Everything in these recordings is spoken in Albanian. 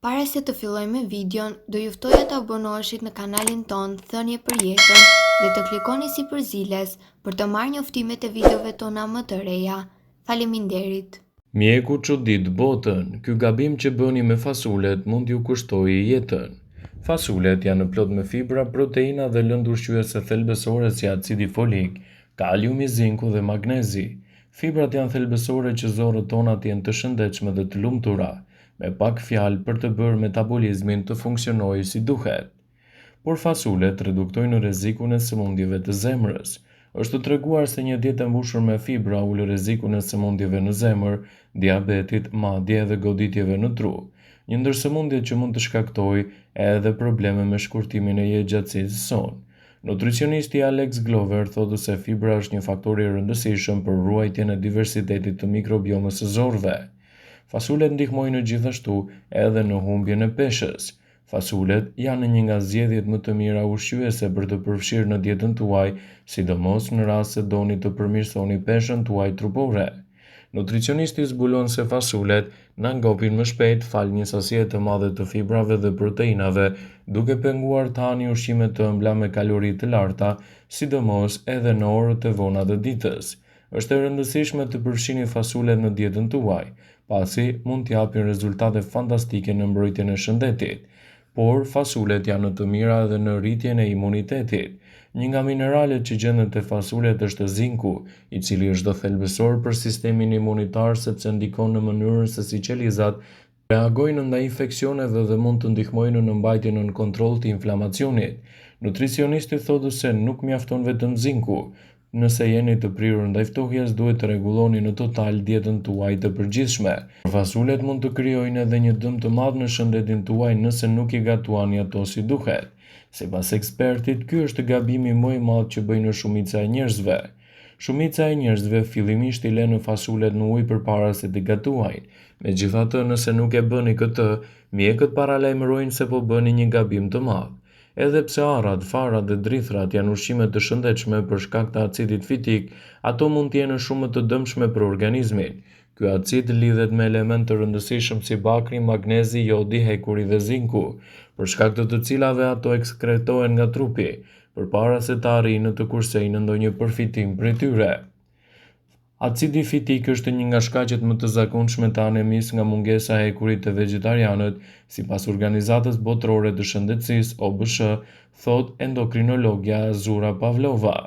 Para se të filloj me videon, do ju ftoja të abonoheshit në kanalin ton Thënie për Jetën dhe të klikoni si përziles për të marrë njoftimet e videove tona më të reja. Faleminderit. Mjeku çudit botën, ky gabim që bëni me fasulet mund t'ju kushtojë jetën. Fasulet janë plot me fibra, proteina dhe lëndë ushqyese thelbësore si acidi folik, kaliumi, zinku dhe magnezi. Fibrat janë thelbësore që zorët tona të jenë të shëndetshme dhe të lumtura, me pak fjalë për të bërë metabolizmin të funksionojë si duhet. Por fasulet reduktojnë rrezikun e sëmundjeve të zemrës. Është treguar se një dietë e mbushur me fibra ul rrezikun e sëmundjeve në zemër, diabetit, madje edhe goditjeve në tru. Një ndër sëmundjet që mund të shkaktojë edhe probleme me shkurtimin e jetëgjatësisë sonë. Nutricionisti Alex Glover thotë se fibra është një faktor i rëndësishëm për ruajtjen e diversitetit të mikrobiomës së zorëve. Fasulet ndihmojnë gjithashtu edhe në humbjen e peshës. Fasulet janë një nga zgjedhjet më të mira ushqyese për të përfshirë në dietën tuaj, sidomos në rast se doni të përmirësoni peshën tuaj trupore. Nutricionisti zbulon se fasulet na ngopin më shpejt fal një sasie të madhe të fibrave dhe proteinave, duke penguar të hani ushqime të ëmbla me kalori të larta, sidomos edhe në orët e vona të ditës. Është e rëndësishme të përfshini fasulet në dietën tuaj, pasi mund t'japin rezultate fantastike në mbrojtjen e shëndetit. Por fasulet janë të mira edhe në rritjen e imunitetit. Një nga mineralet që gjendet te fasulet është zinku, i cili është thelbësor për sistemin imunitar sepse ndikon në mënyrën se si qelizat reagojnë ndaj infeksioneve dhe mund të ndihmojnë në mbajtjen nën kontroll të inflamacionit. Nutricionisti thotë se nuk mjafton vetëm zinku. Nëse jeni të prirur ndaj ftohjes, duhet të rregulloni në total dietën tuaj të përgjithshme. Fasulet mund të krijojnë edhe një dëm të madh në shëndetin tuaj nëse nuk i gatuani ato si duhet. Sipas ekspertit, ky është gabimi më i madh që bëjnë shumica e njerëzve. Shumica e njerëzve fillimisht i lënë fasulet në ujë përpara se t'i gatuajnë. Megjithatë, nëse nuk e bëni këtë, mjekët paralajmërojnë se po bëni një gabim të madh. Edhe pse arrat, farat dhe drithrat janë ushqime të shëndetshme për shkak të acidit fitik, ato mund të jenë shumë të dëmshme për organizmin. Ky acid lidhet me elementë të rëndësishëm si bakri, magnezi, jodi, hekuri dhe zinku, për shkak të cilave ato ekskretohen nga trupi, përpara se të arrijnë të kursejnë ndonjë përfitim prej tyre. Acidi fitik është një nga shkaqet më të zakonshme të anemisë nga mungesa e hekurit te vegetarianët, sipas Organizatës Botërore të Shëndetësisë (OBSH), thot endokrinologja Zura Pavlova.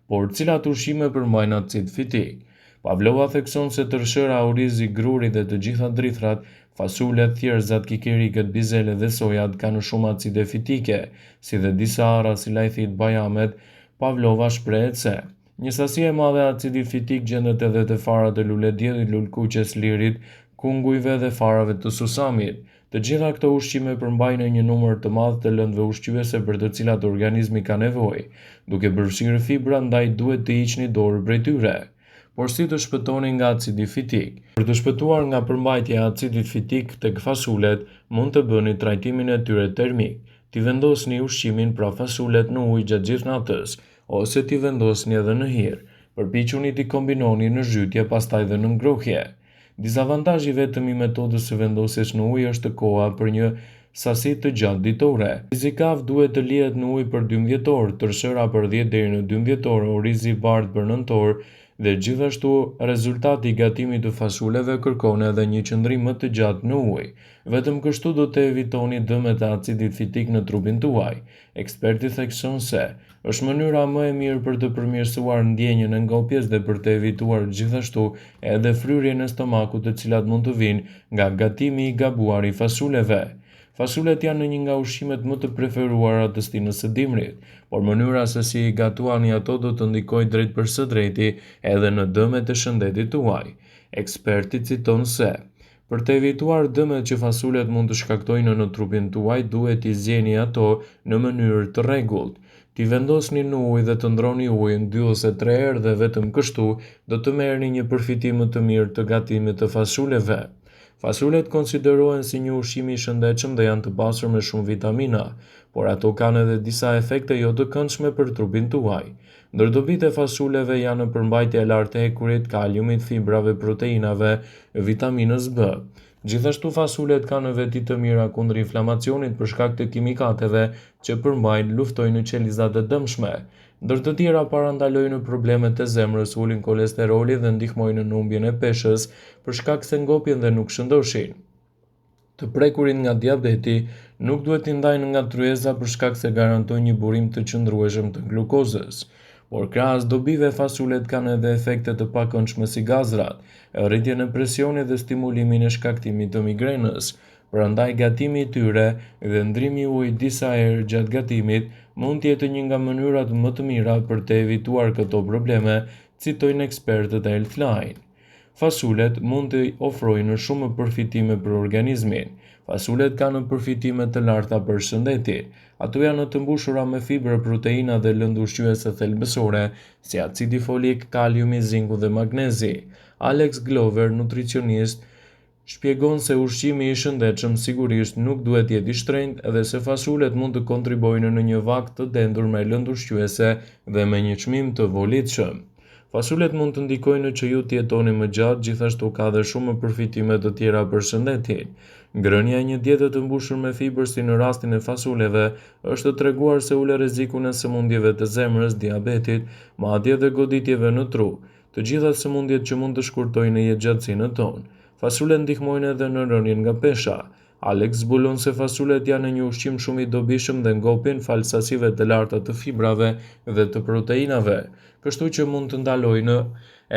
Por cilat ushqime përmbajnë acid fitik? Pavlova thekson se tërshëra, orizi, gruri dhe të gjitha drithrat, fasulet, thjerrzat, kikirikët, bizelet dhe sojat kanë shumë acide fitike, si dhe disa arra si lajthit, bajamet. Pavlova shprehet se një sasi e madhe e acidit fitik gjendet edhe te farat e luledjedhit, lulkuqes, lirit, kungujve dhe farave të susamit. Të gjitha këto ushqime përmbajnë një numër të madh të lëndëve ushqyese për të cilat organizmi ka nevojë. Duke përfshirë fibra, ndaj duhet të hiqni dorë prej tyre. Por si të shpëtoni nga acidi fitik? Për të shpëtuar nga përmbajtja e acidit fitik tek fasulet, mund të bëni trajtimin e tyre termik. T'i vendosni ushqimin, pra fasulet, në ujë gjatë gjithë natës, ose t'i vendosni edhe në hir. Përpiquni t'i kombinoni në zhytje, pastaj dhe në ngrohje. Dizavantazhi vetëm i metodës së vendosjes në ujë është koha për një sasi të gjatë ditore. Rizikaf duhet të lihet në ujë për 12 orë, tërshëra për 10 deri në 12 orë, orizi i bardhë për 9 orë, dhe gjithashtu rezultati i gatimit të fasuleve kërkon edhe një qëndrim më të gjatë në ujë. Vetëm kështu do të evitoni dëmet e acidit fitik në trupin tuaj. Eksperti thekson se është mënyra më e mirë për të përmirësuar ndjenjën e ngopjes dhe për të evituar gjithashtu edhe fryrjen e stomakut, të cilat mund të vinë nga gatimi i gabuar i fasuleve. Fasulet janë një nga ushqimet më të preferuara të stinës së dimrit, por mënyra se si i gatuani ato do të ndikojë drejt për së drejti edhe në dëmet e shëndetit tuaj. Eksperti citon se për të evituar dëmet që fasulet mund të shkaktojnë në trupin tuaj, duhet t'i zgjeni ato në mënyrë të rregullt. T'i vendosni në ujë dhe të ndroni ujin 2 ose 3 herë dhe vetëm kështu do të merrni një përfitim më të mirë të gatimit të fasuleve. Fasulet konsiderohen si një ushqim i shëndetshëm dhe janë të pasur me shumë vitamina, por ato kanë edhe disa efekte jo të këndshme për trupin tuaj. Ndër dobitë e fasuleve janë në përmbajtja e lartë e hekurit, kaliumit, fibrave, proteinave, vitaminës B. Gjithashtu fasulet kanë veti të mira kundër inflamacionit për shkak të kimikateve që përmbajnë luftojnë qelizat e dëmshme. Ndër të tjera parandalojnë problemet e zemrës, ulin kolesteroli dhe ndihmojnë në humbjen e peshës për shkak se ngopjen dhe nuk shëndoshin. Të prekurin nga diabeti nuk duhet t'i ndajnë nga tryeza për shkak se garantojnë një burim të qëndrueshëm të glukozës. Por krahas dobive, fasulet kanë edhe efekte të pakëndshme si gazrat, rritjen e presionit dhe stimulimin e shkaktimit të migrenës. Prandaj gatimi i tyre dhe ndrimi i ujit disa herë gjatë gatimit mund të jetë një nga mënyrat më të mira për të evituar këto probleme, citojnë ekspertët e Healthline. Fasulet mund të ofrojnë shumë përfitime për organizmin. Fasulet kanë përfitime të larta për shëndetin. Ato janë të mbushura me fibra, proteina dhe lëndë ushqyese thelbësore, si acidi folik, kaliumi, zinku dhe magnezi. Alex Glover, nutricionist, shpjegon se ushqimi i shëndetshëm sigurisht nuk duhet jetë i shtrenjtë dhe se fasulet mund të kontribojnë në një vakt të dendur me lëndë ushqyese dhe me një çmim të volitshëm. Fasulet mund të ndikojnë që ju të jetoni më gjatë, gjithashtu ka dhe shumë përfitime të tjera për shëndetin. Ngrënia e një diete të mbushur me fibër si në rastin e fasuleve është treguar se ule rrezikun e sëmundjeve të zemrës, diabetit, madje edhe goditjeve në tru, të gjitha sëmundjet që mund të shkurtojnë jetëgjatësinë tonë. Fasulet ndihmojnë edhe në rënien nga pesha. Alex zbulon se fasulet janë një ushqim shumë i dobishëm dhe ngopin falë sasive të larta të fibrave dhe të proteinave, kështu që mund të ndalojnë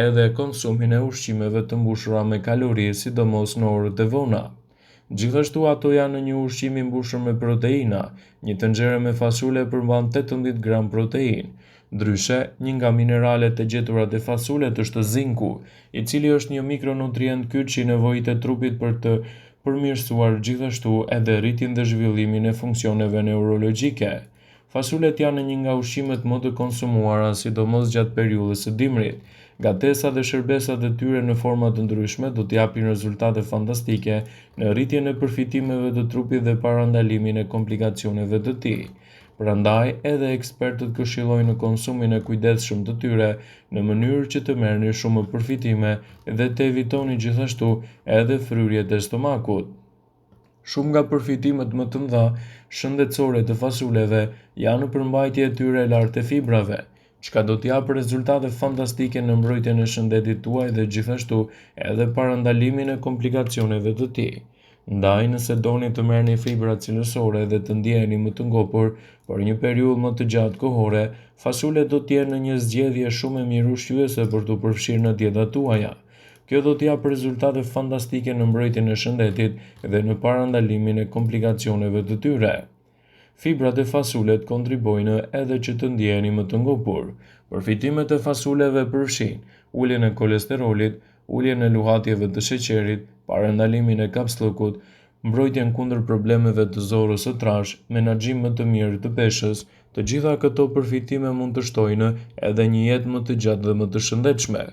edhe konsumin e ushqimeve të mbushura me kalori, sidomos në orët e vona. Gjithashtu ato janë një ushqim i mbushur me proteina. Një tenxhere me fasule përmban 18 gram protein. Ndryshe, një nga mineralet e gjetura te fasulet është zinku, i cili është një mikronutrient kyç i nevojit e trupit për të përmirësuar gjithashtu edhe rritjen dhe zhvillimin e funksioneve neurologjike. Fasulet janë një nga ushqimet më të konsumuara, sidomos gjatë periudhës së dimrit. Gatesa dhe shërbesat e tyre në forma të ndryshme do të japin rezultate fantastike në rritjen e përfitimeve të trupit dhe parandalimin e komplikacioneve të tij. Prandaj, edhe ekspertët këshillojnë konsumin e kujdesshëm të tyre në mënyrë që të merrni shumë përfitime dhe të evitoni gjithashtu edhe fryrjet e stomakut. Shumë nga përfitimet më të mëdha shëndetësore të fasuleve janë përmbajtja e tyre e lartë e fibrave, çka do të japë rezultate fantastike në mbrojtjen e shëndetit tuaj dhe gjithashtu edhe parandalimin e komplikacioneve të tij. Ndaj, nëse doni të merrni fibra cilësore dhe të ndjeheni më të ngopur për një periudhë më të gjatë kohore, fasulet do të jenë një zgjedhje shumë e mirë ushqyese për t'u përfshirë në dietat tuaja. Kjo do të japë rezultate fantastike në mbrojtjen e shëndetit dhe në parandalimin e komplikacioneve të tyre. Fibrat e fasulet kontribojnë edhe që të ndjeheni më të ngopur. Përfitimet e fasuleve përfshijnë uljen e kolesterolit, uljen e luhatjeve të sheqerit, parandalimin e kapslëkut, mbrojtjen kundër problemeve të zorrës së trashë, menaxhim më të mirë të peshës. Të gjitha këto përfitime mund të shtojnë edhe një jetë më të gjatë dhe më të shëndetshme.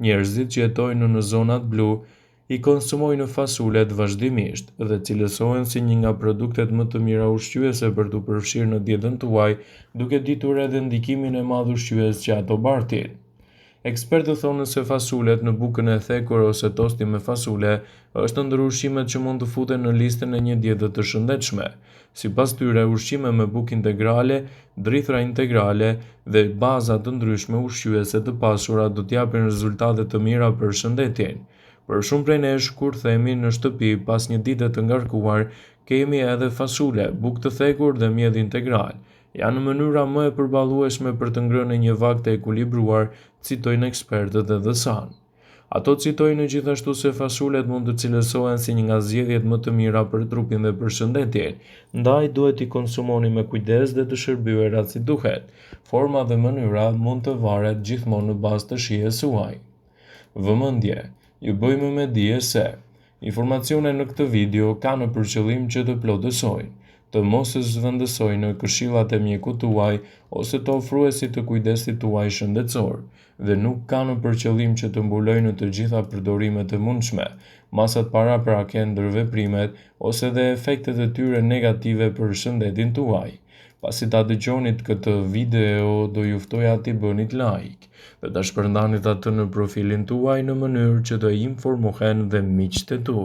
Njerëzit që jetojnë në zonat blu i konsumojnë fasulet vazhdimisht dhe cilësohen si një nga produktet më të mira ushqyese për t'u përfshirë në dietën tuaj, duke ditur edhe ndikimin e madh ushqyes që ato bartin. Ekspertët thonë se fasulet në bukën e thekur ose tosti me fasule është ndër ushqimet që mund të futen në listën e një diete të shëndetshme. Sipas tyre, ushqime me bukë integrale, drithra integrale dhe baza të ndryshme ushqyese të pasura do të japin rezultate të mira për shëndetin. Për shumë prej nesh, kur themi në shtëpi pas një dite të ngarkuar, kemi edhe fasule, bukë të thekur dhe mjedh integral. Janë mënyra më e përballueshme për të ngrënë një vakt të ekuilibruar, citojnë ekspertët e The Sun. Ato citojnë gjithashtu se fasulet mund të cilësohen si një nga zgjedhjet më të mira për trupin dhe për shëndetin, ndaj duhet i konsumoni me kujdes dhe të shërbyer si duhet. Forma dhe mënyra mund të varet gjithmonë në bazë të shijes suaj. Vëmendje, ju bëjmë me dije se informacionet në këtë video kanë për qëllim që të plotësojnë, të mos e zhvendësojnë këshillat e mjekut tuaj ose të ofruesit të kujdesit tuaj shëndetësor, dhe nuk kanë për qëllim që të mbulojnë të gjitha përdorimet e mundshme, masat paraprake ndër veprimet ose dhe efektet e tyre negative për shëndetin tuaj. Pasi ta dëgjonit këtë video, do ju ftoja t'i bënit like dhe ta shpërndanit atë në profilin tuaj në mënyrë që të informohen dhe miqtë e tu.